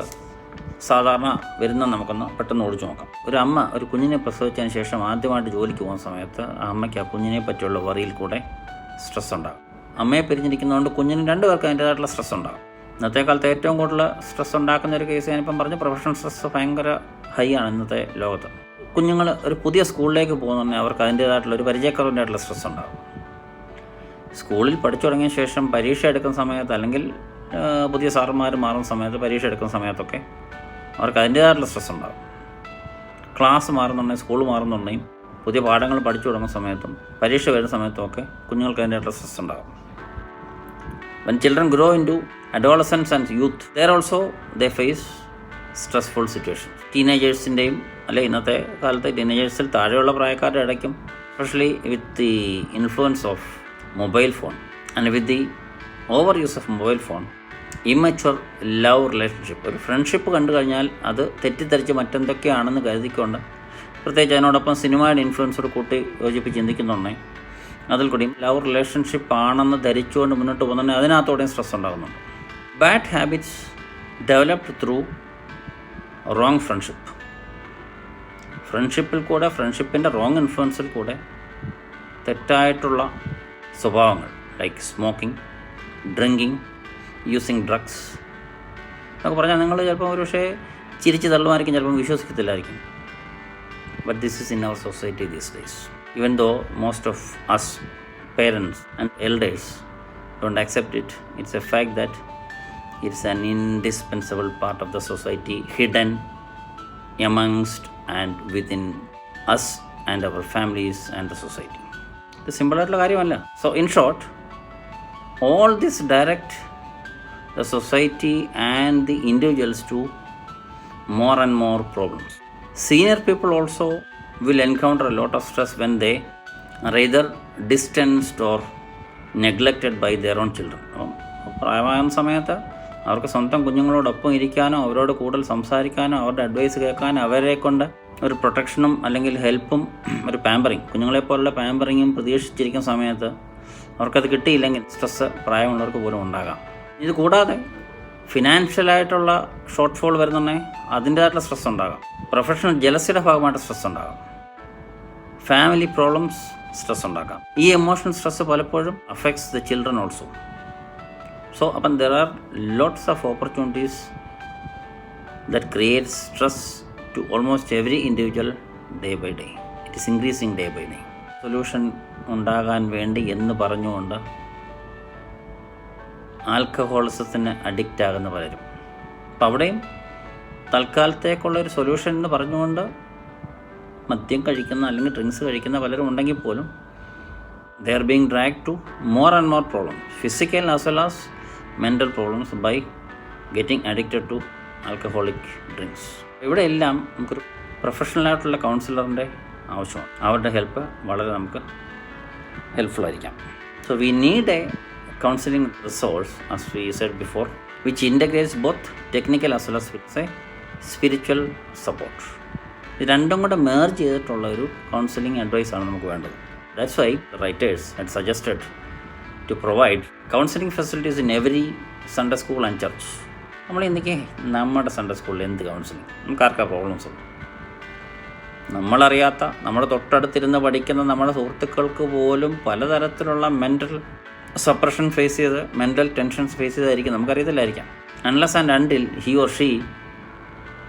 സാധാരണ വരുന്നത് നമുക്കൊന്ന് പെട്ടെന്ന് ഓടിച്ചു നോക്കാം. ഒരു അമ്മ ഒരു കുഞ്ഞിനെ പ്രസവിച്ചതിന് ശേഷം ആദ്യമായിട്ട് ജോലിക്ക് പോകുന്ന സമയത്ത് ആ അമ്മയ്ക്ക് ആ കുഞ്ഞിനെ പറ്റിയുള്ള വറിയിൽ കൂടെ സ്ട്രെസ് ഉണ്ടാകും. അമ്മയെ പിരിഞ്ഞിരിക്കുന്നതുകൊണ്ട് കുഞ്ഞിന് രണ്ടുപേർക്ക് അതിൻ്റേതായിട്ടുള്ള സ്ട്രെസ് ഉണ്ടാകും. ഇന്നത്തെ കാലത്ത് ഏറ്റവും കൂടുതൽ സ്ട്രെസ് ഉണ്ടാക്കുന്ന ഒരു കേസ് ഞാനിപ്പം പറഞ്ഞു. പ്രൊഫഷണൽ സ്ട്രെസ് ഭയങ്കര ഹൈ ആണ് ഇന്നത്തെ ലോകത്ത്. കുഞ്ഞുങ്ങൾ ഒരു പുതിയ സ്കൂളിലേക്ക് പോകുന്നുണ്ടെങ്കിൽ അവർക്ക് അതിൻ്റേതായിട്ടുള്ള ഒരു പരിചയക്കുറവിൻ്റെ ആയിട്ടുള്ള സ്ട്രെസ് ഉണ്ടാകും. സ്കൂളിൽ പഠിച്ചു തുടങ്ങിയ ശേഷം പരീക്ഷ എടുക്കുന്ന സമയത്ത്, അല്ലെങ്കിൽ പുതിയ സാറന്മാർ മാറുന്ന സമയത്ത്, പരീക്ഷ എടുക്കുന്ന സമയത്തൊക്കെ അവർക്ക് അതിൻ്റേതായിട്ടുള്ള സ്ട്രെസ് ഉണ്ടാകും. ക്ലാസ് മാറുന്നുണ്ടെങ്കിൽ, സ്കൂൾ മാറുന്നുണ്ടെങ്കിൽ, പുതിയ പാഠങ്ങൾ പഠിച്ചു തുടങ്ങുന്ന സമയത്തും പരീക്ഷ വരുന്ന സമയത്തും ഒക്കെ കുഞ്ഞുങ്ങൾക്ക് അതിൻ്റേതായിട്ടുള്ള സ്ട്രെസ് ഉണ്ടാകും. When children grow into adolescence and youth, there also they face stressful situations. ടീനേജേഴ്സിൻ്റെയും അല്ലെ ഇന്നത്തെ കാലത്ത് ടീനേജേഴ്സിൽ താഴെയുള്ള പ്രായക്കാരുടെ ഇടയ്ക്കും, especially with the influence of mobile phone and with the over use of mobile phone, immature love relationship, ഒരു friendship കണ്ടു കഴിഞ്ഞാൽ അത് തെറ്റിദ്ധരിച്ച് മറ്റെന്തൊക്കെയാണെന്ന് കരുതിക്കൊണ്ട്, പ്രത്യേകിച്ച് അതിനോടൊപ്പം സിനിമയുടെ ഇൻഫ്ലുവൻസോട് കൂട്ടി യോജിപ്പിച്ച് ചിന്തിക്കുന്നുണ്ടെങ്കിൽ അതിൽ കൂടി ലവ് റിലേഷൻഷിപ്പ് ആണെന്ന് ധരിച്ചുകൊണ്ട് മുന്നോട്ട് പോകുന്നുണ്ടെങ്കിൽ അതിനകത്തോടെയും സ്ട്രെസ് ഉണ്ടാകുന്നുണ്ട്. Bad habits developed through wrong friendship. ഫ്രണ്ട്ഷിപ്പിൽ കൂടെ, ഫ്രണ്ട്ഷിപ്പിൻ്റെ റോങ് ഇൻഫ്ലുവൻസിൽ കൂടെ തെറ്റായിട്ടുള്ള സ്വഭാവങ്ങൾ, like smoking, drinking, using drugs എന്നൊക്കെ പറഞ്ഞാൽ നിങ്ങൾ ചിലപ്പോൾ ഒരു പക്ഷേ ചിരിച്ച് തള്ളുമായിരിക്കും, ചിലപ്പോൾ വിശ്വസിക്കത്തില്ലായിരിക്കും. But this is in our society these days. Even though most of us parents and elders don't accept it, it's a fact that it's an indispensable part of the society, hidden amongst and within us and our families and the society. ഇത് സിമ്പിളായിട്ടുള്ള കാര്യമല്ല. So in short, all this direct the society and the individuals to more and more problems. Senior people also will encounter a lot of stress when they are either distanced or neglected by their own children. പ്രായമാകുന്ന സമയത്ത് അവർക്ക് സ്വന്തം കുഞ്ഞുങ്ങളോടൊപ്പം ഇരിക്കാനോ, അവരോട് കൂടുതൽ സംസാരിക്കാനോ, അവരുടെ advice കേൾക്കാനോ, അവരെ കൊണ്ട് ഒരു പ്രൊട്ടക്ഷനും അല്ലെങ്കിൽ ഹെൽപ്പും ഒരു പാമ്പറിങ്, കുഞ്ഞുങ്ങളെപ്പോലുള്ള പാമ്പറിങ്ങും പ്രതീക്ഷിച്ചിരിക്കുന്ന സമയത്ത് അവർക്കത് കിട്ടിയില്ലെങ്കിൽ സ്ട്രെസ്സ് പ്രായമുള്ളവർക്ക് പോലും ഉണ്ടാകാം. ഇത് കൂടാതെ ഫിനാൻഷ്യലായിട്ടുള്ള ഷോർട്ട് ഫോൾ വരുന്നുണ്ടെങ്കിൽ അതിൻ്റേതായിട്ടുള്ള സ്ട്രെസ് ഉണ്ടാകാം. പ്രൊഫഷണൽ ജലസിയുടെ ഭാഗമായിട്ട് സ്ട്രെസ് ഉണ്ടാകാം. ഫാമിലി പ്രോബ്ലംസ് സ്ട്രെസ് ഉണ്ടാക്കാം. ഈ എമോഷണൽ സ്ട്രെസ് പലപ്പോഴും affects the children also. So അപ്പം there are lots of opportunities that creates stress to almost every individual day by day. It is increasing day by day. Solution ഉണ്ടാകാൻ വേണ്ടി എന്ന് പറഞ്ഞുകൊണ്ട് ആൽക്കഹോളിസത്തിന് addict ആകുന്ന പലരും. അപ്പം അവിടെയും തൽക്കാലത്തേക്കുള്ളൊരു സൊല്യൂഷൻ എന്ന് പറഞ്ഞുകൊണ്ട് മദ്യം കഴിക്കുന്ന അല്ലെങ്കിൽ ഡ്രിങ്ക്സ് കഴിക്കുന്ന പലരും ഉണ്ടെങ്കിൽ പോലും they are being drag to more and more problems, physical as well as mental problems by getting addicted to alcoholic drinks. ഇവിടെ എല്ലാം നമുക്കൊരു പ്രൊഫഷണലായിട്ടുള്ള കൗൺസിലറിൻ്റെ ആവശ്യമാണ്. അവരുടെ ഹെൽപ്പ് വളരെ നമുക്ക് ഹെൽപ്ഫുൾ ആയിരിക്കാം. So we need A counseling resource, as we said before, which integrates both technical as well as spiritual support. ഇത് രണ്ടും കൂടെ മേർജ് ചെയ്തിട്ടുള്ള ഒരു കൗൺസിലിംഗ് അഡ്വൈസാണ് നമുക്ക് വേണ്ടത്. That's why the writers had suggested to provide counseling facilities in every Sunday school and church. നമ്മൾ ഇന്നേക്ക് നമ്മുടെ സൺഡേ സ്കൂളിൽ എന്ത് കൗൺസിലിംഗ്? നമുക്ക് ആർക്കാ പ്രോബ്ലംസ് ഉണ്ട്? നമ്മളറിയാത്ത, നമ്മുടെ തൊട്ടടുത്തിരുന്ന് പഠിക്കുന്ന നമ്മുടെ സുഹൃത്തുക്കൾക്ക് പോലും പലതരത്തിലുള്ള മെൻ്റൽ സപ്രഷൻ ഫേസ് ചെയ്ത്, മെൻ്റൽ ടെൻഷൻസ് ഫേസ് ചെയ്തായിരിക്കും, നമുക്കറിയത്തില്ലായിരിക്കാം. Unless and until he or she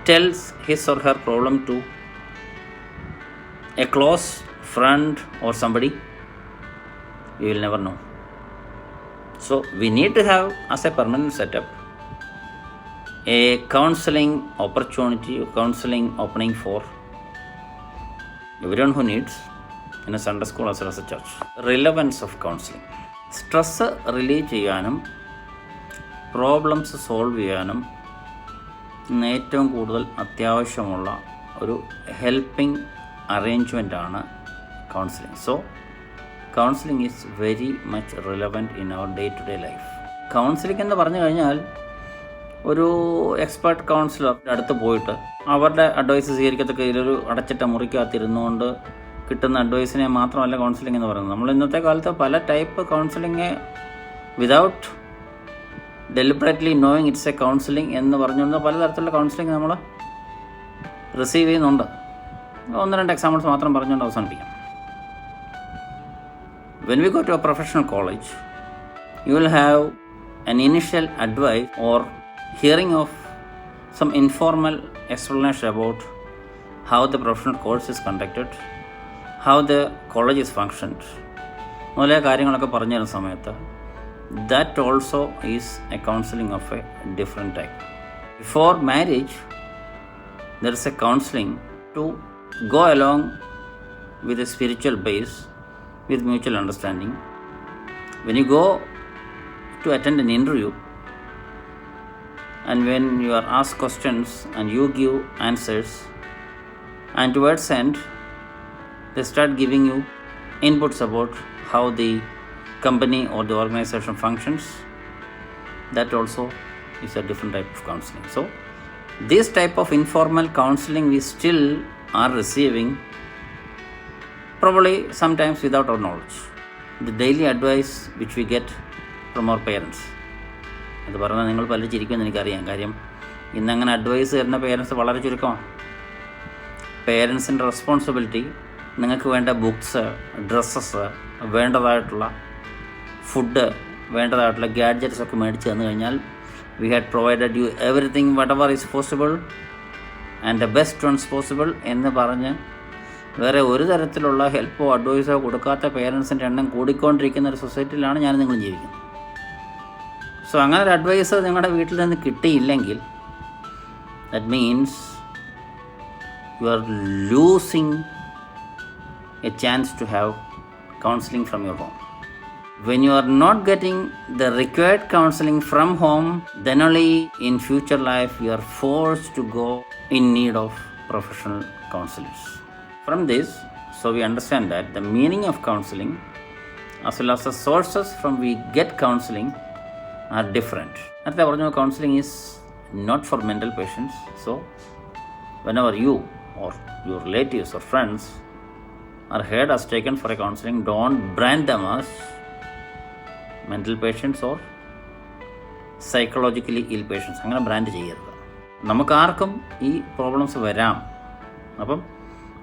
tells his or her problem to a close friend or somebody, we will never know. So we need to have as a permanent setup a counselling opportunity, counselling opening for everyone who needs in a Sunday school as well as a church. Relevance of counseling. Stress relieve ചെയ്യാനും problems solve ചെയ്യാനും ഏറ്റവും കൂടുതൽ അത്യാവശ്യമുള്ള ഒരു helping അറേഞ്ച്മെൻ്റാണ് counselling. So counselling is very much relevant in our day to day life. Counselling എന്ന് പറഞ്ഞു കഴിഞ്ഞാൽ ഒരു എക്സ്പേർട്ട് കൗൺസിലറുടെ അടുത്ത് പോയിട്ട് അവരുടെ അഡ്വൈസ് സ്വീകരിക്കത്തക്ക ഇതിലൊരു അടച്ചിട്ട മുറിക്കകത്തിരുന്നുകൊണ്ട് കിട്ടുന്ന അഡ്വൈസിനെ മാത്രമല്ല കൗൺസിലിംഗ് എന്ന് പറയുന്നത്. നമ്മൾ ഇന്നത്തെ കാലത്ത് പല type counselling without deliberately knowing it's A counselling എന്ന് പറഞ്ഞുകൊണ്ട് പലതരത്തിലുള്ള കൗൺസിലിംഗ് നമ്മൾ റിസീവ് ചെയ്യുന്നുണ്ട്. 1-2 എക്സാമ്പിൾസ് മാത്രം പറഞ്ഞുകൊണ്ട് അവസാനിപ്പിക്കാം. When we go to a professional college, you will have an initial advice or hearing of some informal explanation about how the professional course is conducted, how the college is functioned, മുതലായ കാര്യങ്ങളൊക്കെ പറഞ്ഞു തരുന്ന സമയത്ത് that also is a counseling of a different type. Before marriage, there is a counseling to go along with a spiritual base, with mutual understanding. When you go to attend an interview, and when you are asked questions and you give answers, and towards end they start giving you inputs about how the company or the organization functions, that also is a different type of counseling. So this type of informal counseling we still are receiving, probably sometimes without our knowledge. The daily advice which we get from our parents, അത് പറഞ്ഞാൽ നിങ്ങൾ പല ചിരിക്കുമെന്ന് എനിക്കറിയാം. കാര്യം ഇന്നങ്ങനെ advice തരുന്ന parents വളരെ ചുരുക്കമാണ്. പേരൻസിൻ്റെ റെസ്പോൺസിബിലിറ്റി നിങ്ങൾക്ക് വേണ്ട ബുക്സ്, ഡ്രസ്സസ്, വേണ്ടതായിട്ടുള്ള ഫുഡ്, വേണ്ടതായിട്ടുള്ള ഗാഡ്ജറ്റ്സ് ഒക്കെ മേടിച്ച് തന്നു കഴിഞ്ഞാൽ we had provided you everything whatever is possible and the best ones possible എന്ന് പറഞ്ഞ് വേറെ ഒരു തരത്തിലുള്ള ഹെൽപ്പോ അഡ്വൈസോ കൊടുക്കാത്ത പേരൻസിൻ്റെ എണ്ണം കൂടിക്കൊണ്ടിരിക്കുന്ന ഒരു സൊസൈറ്റിയിലാണ് ഞാൻ നിങ്ങൾ ജീവിക്കുന്നത്. സോ അങ്ങനെ ഒരു അഡ്വൈസ് നിങ്ങളുടെ വീട്ടിൽ നിന്ന് കിട്ടിയില്ലെങ്കിൽ that means you are losing a chance to have counselling from your home. When you are not getting the required counseling from home, then only in future life you are forced to go in need of professional counselors. From this, so we understand that the meaning of counseling as well as the sources from we get counseling are different. At the original counseling is not for mental patients. So whenever you or your relatives or friends are heard as taken for a counseling, don't brand them as mental patients or psychologically ill patients. അങ്ങനെ brand ചെയ്യരുത്. നമുക്കാർക്കും ഈ problems വരാം. അപ്പം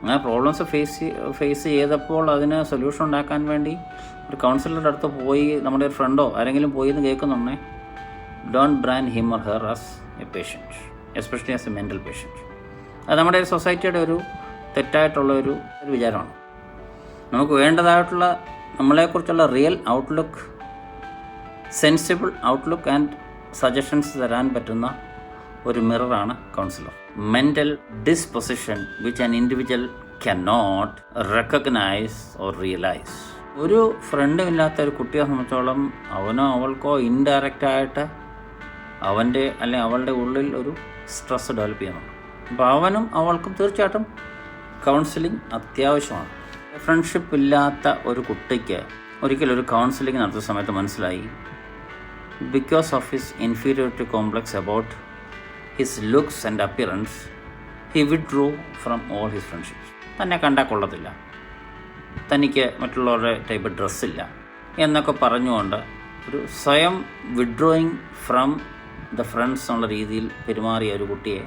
അങ്ങനെ problems face ചെയ്തപ്പോൾ അതിന് solution ഉണ്ടാക്കാൻ വേണ്ടി ഒരു കൗൺസിലറുടെ അടുത്ത് പോയി നമ്മുടെ ഒരു ഫ്രണ്ടോ ആരെങ്കിലും പോയി എന്ന് കേൾക്കുന്നുണ്ടേ, don't brand him or her as a patient, especially as a mental patient. അത് നമ്മുടെ സൊസൈറ്റിയുടെ ഒരു തെറ്റായിട്ടുള്ള ഒരു വിചാരമാണ്. നമുക്ക് വേണ്ടതായിട്ടുള്ള നമ്മളെക്കുറിച്ചുള്ള real outlook, sensible outlook and suggestions തരാൻ പറ്റുന്ന ഒരു മിററാണ് counsellor. Mental disposition which an individual can not recognise or realise. ഒരു ഫ്രണ്ടും ഇല്ലാത്ത ഒരു കുട്ടിയെ സംബന്ധിച്ചോളം അവനോ അവൾക്കോ ഇൻഡയറക്റ്റായിട്ട് അവൻ്റെ അല്ലെങ്കിൽ അവളുടെ ഉള്ളിൽ ഒരു സ്ട്രെസ് ഡെവലപ്പ് ചെയ്യുന്നുണ്ട്. അപ്പോൾ അവനും അവൾക്കും തീർച്ചയായിട്ടും കൗൺസിലിംഗ് അത്യാവശ്യമാണ്. ഫ്രണ്ട്ഷിപ്പ് ഇല്ലാത്ത ഒരു കുട്ടിക്ക് ഒരിക്കലും ഒരു കൗൺസിലിംഗ് നടത്തുന്ന സമയത്ത് മനസ്സിലായി, because of his inferiority complex about his looks and appearance, he withdrew from all his friendships. തന്നെ കണ്ടാൽ കൊള്ളത്തില്ല, തനിക്ക് മറ്റുള്ളവരുടെ ടൈപ്പ് ഡ്രസ്സില്ല എന്നൊക്കെ പറഞ്ഞുകൊണ്ട് ഒരു സ്വയം വിഡ്രോയിങ് ഫ്രം ദ ഫ്രണ്ട്സ് എന്നുള്ള രീതിയിൽ പെരുമാറിയ ഒരു കുട്ടിയെ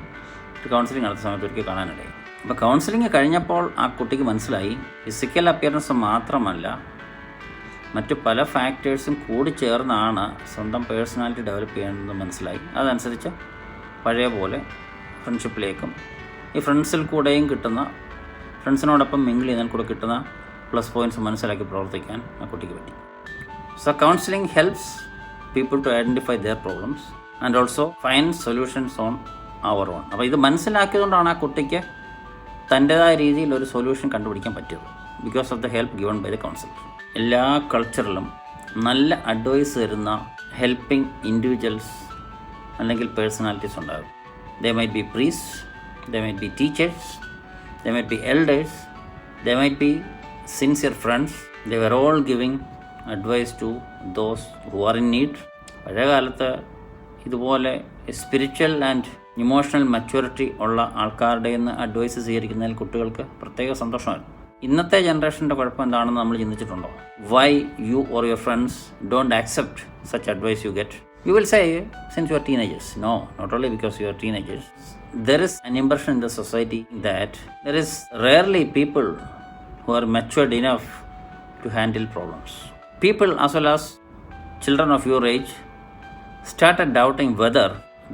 ഒരു കൗൺസിലിംഗ് നടത്തുന്ന സമയത്ത് ഒരിക്കൽ കാണാനിടയായി. അപ്പോൾ കൗൺസിലിംഗ് കഴിഞ്ഞപ്പോൾ ആ കുട്ടിക്ക് മനസ്സിലായി ഫിസിക്കൽ അപ്പിയറൻസ് മാത്രമല്ല, മറ്റു പല ഫാക്ടേഴ്സും കൂടി ചേർന്നാണ് സ്വന്തം പേഴ്സണാലിറ്റി ഡെവലപ്പ് ചെയ്യേണ്ടതെന്ന് മനസ്സിലായി. അതനുസരിച്ച് പഴയ പോലെ ഫ്രണ്ട്ഷിപ്പിലേക്കും ഈ ഫ്രണ്ട്സിൽ കൂടെയും കിട്ടുന്ന, ഫ്രണ്ട്സിനോടൊപ്പം മിങ്കിൾ ചെയ്യുന്നതിൽ കൂടെ കിട്ടുന്ന പ്ലസ് പോയിൻറ്റ്സ് മനസ്സിലാക്കി പ്രവർത്തിക്കാൻ ആ കുട്ടിക്ക് പറ്റി. So counselling helps people to identify their problems and also find solutions on our own. അപ്പോൾ ഇത് മനസ്സിലാക്കിയതുകൊണ്ടാണ് ആ കുട്ടിക്ക് തൻ്റേതായ രീതിയിൽ ഒരു സൊല്യൂഷൻ കണ്ടുപിടിക്കാൻ പറ്റിയത്, because of the help given by the counsellor. എല്ലാ കൾച്ചറിലും നല്ല അഡ്വൈസ് തരുന്ന ഹെൽപ്പിംഗ് ഇൻഡിവിജ്വൽസ് അല്ലെങ്കിൽ പേഴ്സണാലിറ്റീസ് ഉണ്ടാകും. They might be priest, they might be teachers, they might be elders, they might be sincere friends. They were all giving advice to those who are in need. പഴയ കാലത്ത് ഇതുപോലെ spiritual and emotional maturity ഉള്ള ആൾക്കാരുടെ നിന്ന് advice സ്വീകരിക്കുന്നതിൽ കുട്ടികൾക്ക് പ്രത്യേക സന്തോഷമായിരുന്നു. ഇന്നത്തെ ജനറേഷൻ്റെ കുഴപ്പം എന്താണെന്ന് നമ്മൾ ചിന്തിച്ചിട്ടുണ്ടോ? Why you or your friends don't accept such advice you get? You will say, since you are teenagers. No, not only because you are teenagers. There is an impression in the society that there is rarely people who are matured enough to handle problems. People as well as children of your age started doubting whether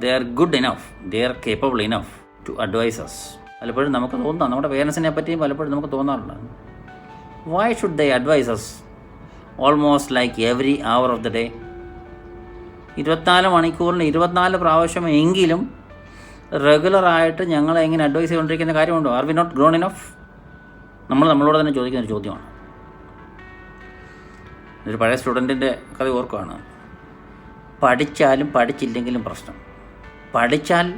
they are good enough, they are capable enough to advise us. പലപ്പോഴും നമുക്ക് തോന്നാം, നമ്മുടെ പേരൻസിനെ പറ്റിയും പലപ്പോഴും നമുക്ക് തോന്നാറുണ്ട്, why should they advise us almost like every hour of the day? 24 മണിക്കൂറിന് 24 പ്രാവശ്യമെങ്കിലും റെഗുലറായിട്ട് ഞങ്ങളെ എങ്ങനെ അഡ്വൈസ് ചെയ്തുകൊണ്ടിരിക്കുന്ന കാര്യമുണ്ടോ? Are we not grown enough? നമ്മൾ നമ്മളോട് തന്നെ ചോദിക്കുന്ന ഒരു ചോദ്യമാണ്. ഒരു പഴയ സ്റ്റുഡൻറ്റിൻ്റെ കഥ ഓർക്കുകയാണ്. പഠിച്ചാലും പഠിച്ചില്ലെങ്കിലും പ്രശ്നം. പഠിച്ചാൽ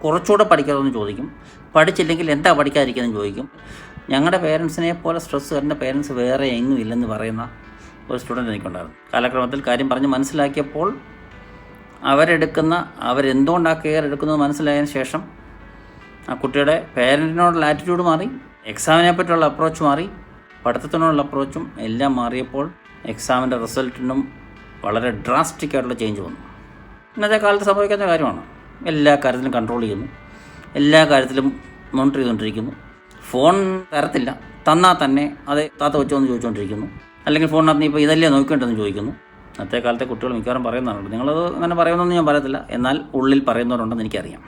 കുറച്ചുകൂടെ പഠിക്കാമെന്ന് ചോദിക്കും, പഠിച്ചില്ലെങ്കിൽ എന്താ പഠിക്കാതിരിക്കുന്നതെന്ന് ചോദിക്കും. ഞങ്ങളുടെ പേരൻസിനെ പോലെ സ്ട്രെസ് വരുന്ന പേരൻസ് വേറെ എങ്ങും ഇല്ലെന്ന് പറയുന്ന ഒരു സ്റ്റുഡൻറ്റ് എനിക്കുണ്ടായിരുന്നു. കാലക്രമത്തിൽ കാര്യം പറഞ്ഞ് മനസ്സിലാക്കിയപ്പോൾ അവരെന്തുകൊണ്ട് ആ കെയർ എടുക്കുന്നത് മനസ്സിലായതിനു ശേഷം ആ കുട്ടിയുടെ പേരൻറ്റിനോടുള്ള ആറ്റിറ്റ്യൂഡ് മാറി, എക്സാമിനെ പറ്റിയുള്ള അപ്രോച്ച് മാറി, പഠിത്തത്തിനോടുള്ള അപ്രോച്ചും എല്ലാം മാറിയപ്പോൾ എക്സാമിൻ്റെ റിസൾട്ടിനും വളരെ ഡ്രാസ്റ്റിക് ആയിട്ടുള്ള ചേഞ്ച് വന്നു. ഇന്നത്തെ കാലത്ത് സംഭവിക്കുന്ന കാര്യമാണ്. എല്ലാ കാര്യത്തിലും കൺട്രോൾ ചെയ്യുന്നു, എല്ലാ കാര്യത്തിലും മോണിറ്റർ ചെയ്തുകൊണ്ടിരിക്കുന്നു. ഫോൺ തരത്തില്ല, തന്നാൽ തന്നെ അത് താത്ത വെച്ചോ എന്ന് ചോദിച്ചുകൊണ്ടിരിക്കുന്നു. അല്ലെങ്കിൽ ഫോണിനകത്ത് നീ ഇപ്പോൾ ഇതല്ലേ നോക്കേണ്ടതെന്ന് ചോദിക്കുന്നു. ഇന്നത്തെ കാലത്തെ കുട്ടികൾ മിക്കവാറും പറയുന്നതാണ്. നിങ്ങളത് അങ്ങനെ പറയുമെന്നൊന്നും ഞാൻ പറയത്തില്ല, എന്നാൽ ഉള്ളിൽ പറയുന്നവരുണ്ടെന്ന് എനിക്കറിയാം.